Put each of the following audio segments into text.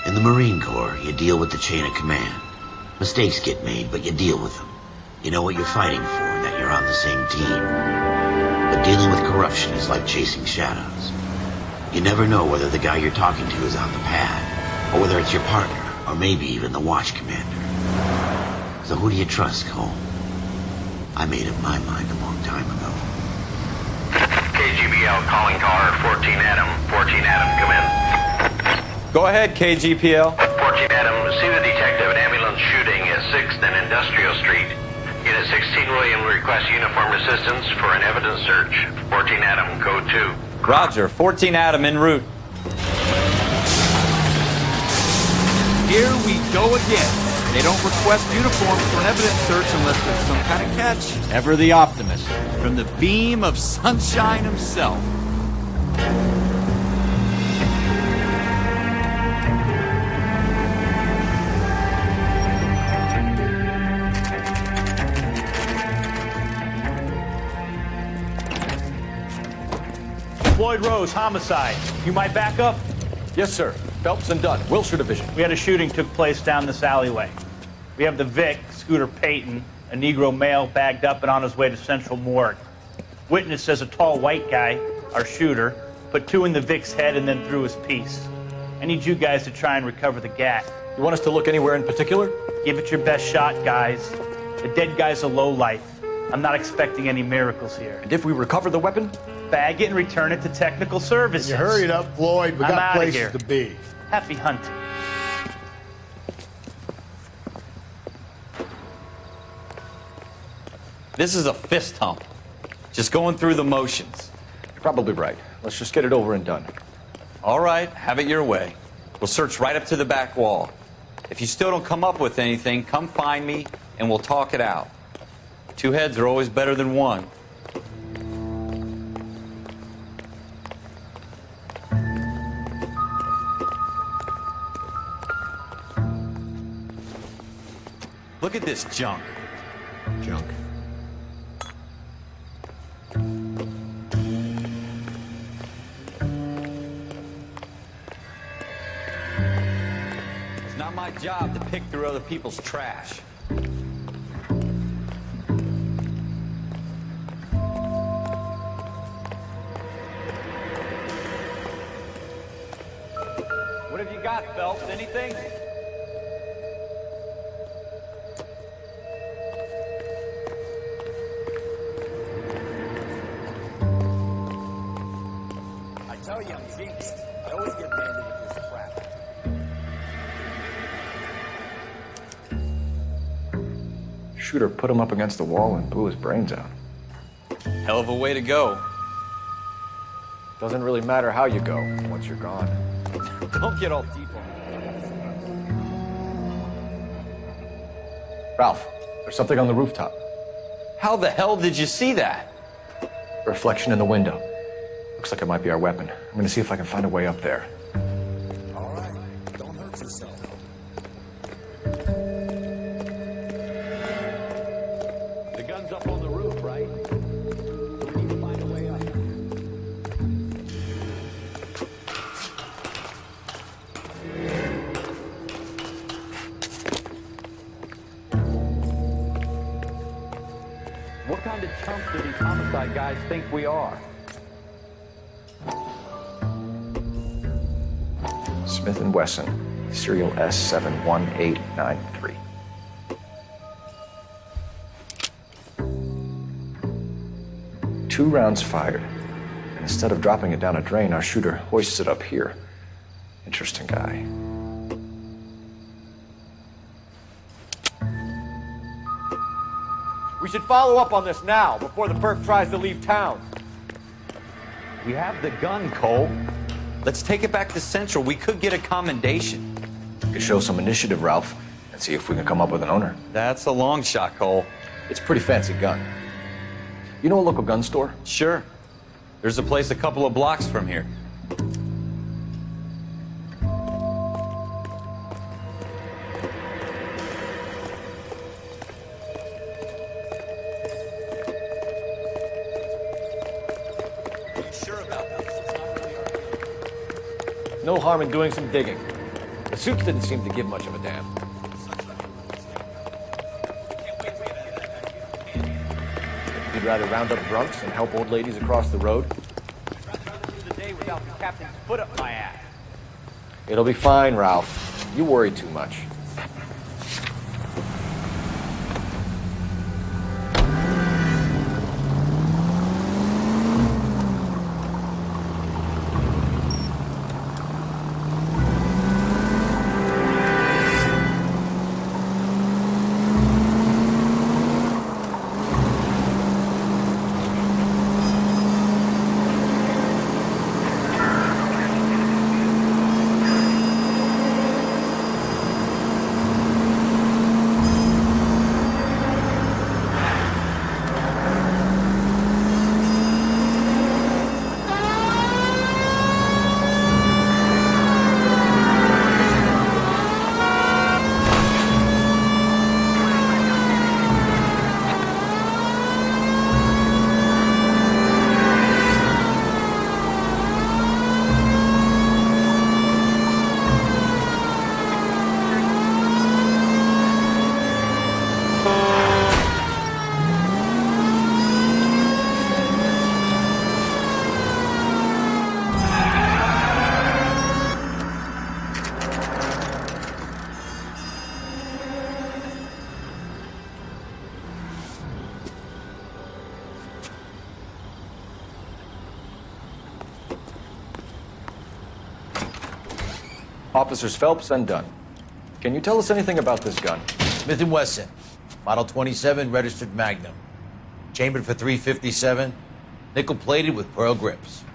In the Marine Corps, you deal with the chain of command. Mistakes get made, but you deal with them. You know what you're fighting for and that you're on the same team. But dealing with corruption is like chasing shadows. You never know whether the guy you're talking to is on the pad, or whether it's your partner, or maybe even the watch commander. So who do you trust, Cole? I made up my mind a long time ago. KGBL calling car 14 Adam. 14 Adam, come in. Go ahead, KGPL. 14 Adam, see the detective, an ambulance shooting at 6th and Industrial Street. Unit 16 William requests uniformed assistance for an evidence search. 14 Adam, code 2. Roger, 14 Adam en route. Here we go again. They don't request uniforms for an evidence search unless there's some kind of catch. Ever the optimist. From the beam of sunshine himself. Floyd Rose, homicide. You might back up? Yes, sir. Phelps and Dunn, Wilshire Division. We had a shooting took place down this alleyway. We have the Vic, Scooter Payton, a Negro male bagged up and on his way to Central Morgue. Witness says a tall white guy, our shooter, put 2 in the Vic's head and then threw his piece. I need you guys to try and recover the gat. You want us to look anywhere in particular? Give it your best shot, guys. The dead guy's a lowlife. I'm not expecting any miracles here. And if we recover the weapon? Bag it and return it to technical services. You hurried up, Floyd. We I'm got outta places here. to be. Happy hunting. This is a fist hump. Just going through the motions. You're probably right. Let's just get it over and done. All right, have it your way. We'll search right up to the back wall. If you still don't come up with anything, come find me and we'll talk it out. 2 heads are always better than 1. Look at this junk. Junk. It's not my job to pick through other people's trash. What have you got, Phelps? Anything? Tell you, I'm jinxed. I always get banded with this crap. Shooter put him up against the wall and blew his brains out. Hell of a way to go. Doesn't really matter how you go once you're gone. Don't get all deep on Ralph, there's something on the rooftop. How the hell did you see that? A reflection in the window. Looks like it might be our weapon. I'm gonna see if I can find a way up there. All right, don't hurt yourself. The gun's up on the roof, right? We need to find a way up. What kind of chumps do these homicide guys think we are? Smith & Wesson, serial S71893. Two rounds fired, and instead of dropping it down a drain, our shooter hoists it up here. Interesting guy. We should follow up on this now, before the perp tries to leave town. We have the gun, Cole. Let's take it back to Central. We could get a commendation. We could show some initiative, Ralph, and see if we can come up with an owner. That's a long shot, Cole. It's a pretty fancy gun. You know a local gun store? Sure. There's a place a couple of blocks from here. No harm in doing some digging. The suits didn't seem to give much of a damn. You'd rather round up drunks and help old ladies across the road? I'd rather do the day without the captain's foot up my ass. It'll be fine, Ralph. You worry too much. Officers Phelps and Dunn. Can you tell us anything about this gun? Smith & Wesson, Model 27, registered Magnum. Chambered for .357, nickel-plated with pearl grips.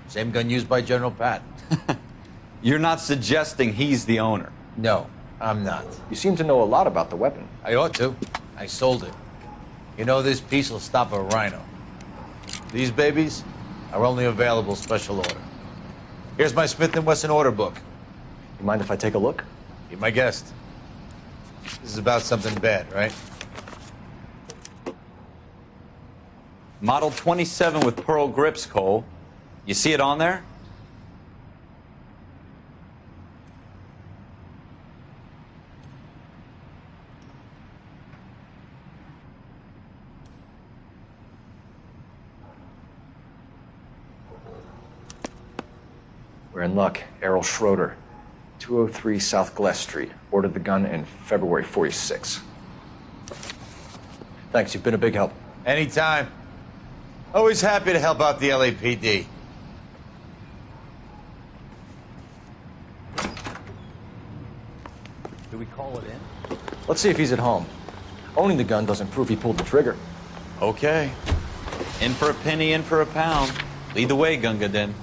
Same gun used by General Patton. You're not suggesting he's the owner? No, I'm not. You seem to know a lot about the weapon. I ought to. I sold it. You know, this piece will stop a rhino. These babies are only available special order. Here's my Smith & Wesson order book. You mind if I take a look? Be my guest. This is about something bad, right? Model 27 with pearl grips, Cole. You see it on there? We're in luck. Errol Schroeder, 203 South Gless Street. Ordered the gun in February '46. Thanks, you've been a big help. Anytime. Always happy to help out the LAPD. Do we call it in? Let's see if he's at home. Owning the gun doesn't prove he pulled the trigger. Okay. In for a penny, in for a pound. Lead the way, Gunga Din.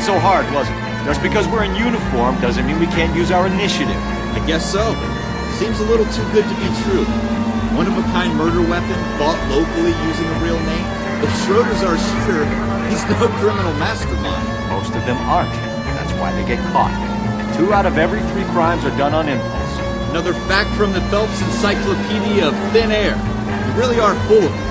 So hard, wasn't it? Just because we're in uniform doesn't mean we can't use our initiative. I guess so. Seems a little too good to be true. One-of-a-kind murder weapon bought locally using a real name. If Schroeder's our shooter, he's no criminal mastermind. Most of them aren't. That's why they get caught. 2 out of every 3 crimes are done on impulse. Another fact from the Phelps Encyclopedia of Thin Air. You really are full of it.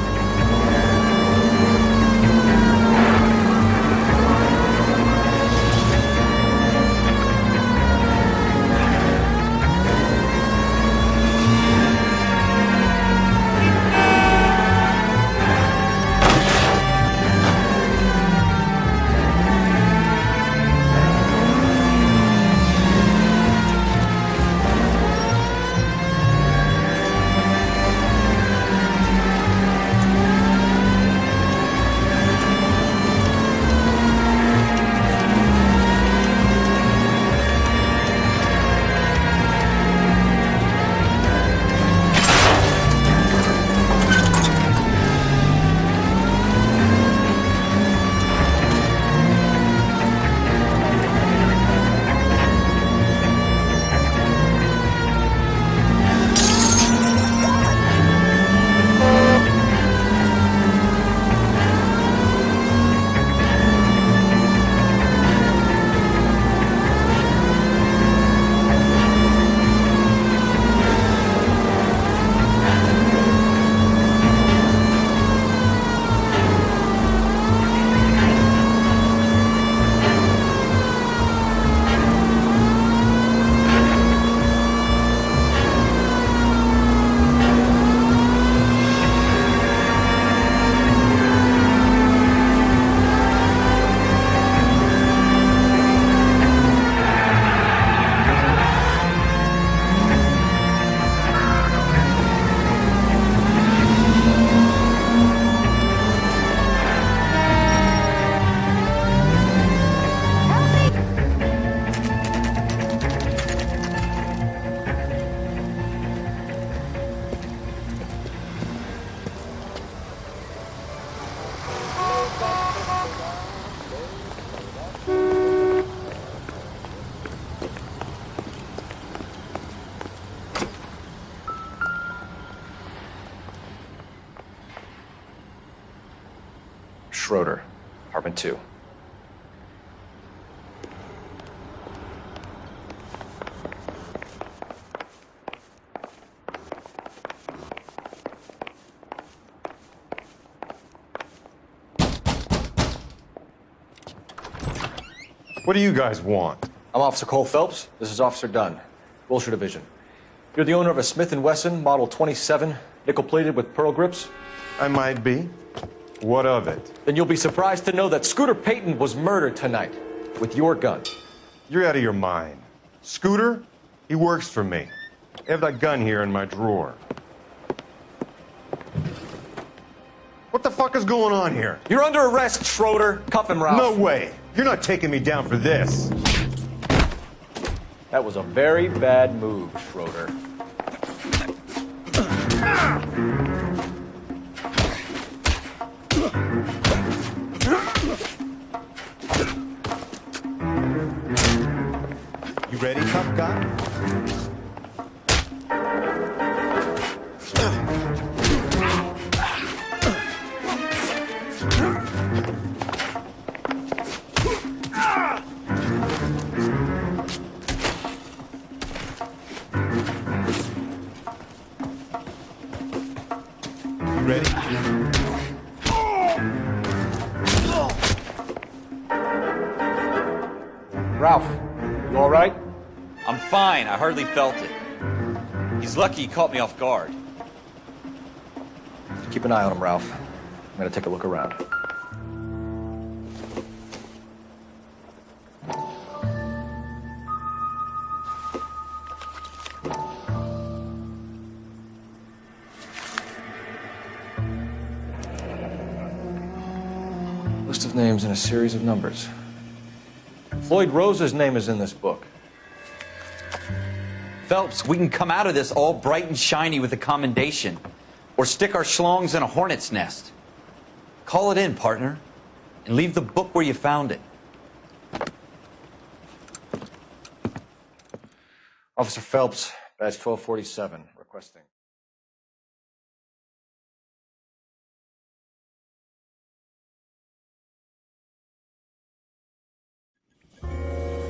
Schroeder, apartment 2. What do you guys want? I'm Officer Cole Phelps. This is Officer Dunn, Wilshire Division. You're the owner of a Smith & Wesson Model 27, nickel-plated with pearl grips? I might be. What of it? Then you'll be surprised to know that Scooter Payton was murdered tonight with your gun. You're out of your mind. Scooter? He works for me. I have that gun here in my drawer. What the fuck is going on here? You're under arrest, Schroeder. Cuff him, Ralph. No way. You're not taking me down for this. That was a very bad move, Schroeder. You ready, tough guy? Ready? Ralph, you all right? I'm fine. I hardly felt it. He's lucky he caught me off guard. Keep an eye on him, Ralph. I'm gonna take a look around. List of names and a series of numbers. Floyd Rose's name is in this book. Phelps, we can come out of this all bright and shiny with a commendation. Or stick our schlongs in a hornet's nest. Call it in, partner. And leave the book where you found it. Officer Phelps, badge 1247, requesting.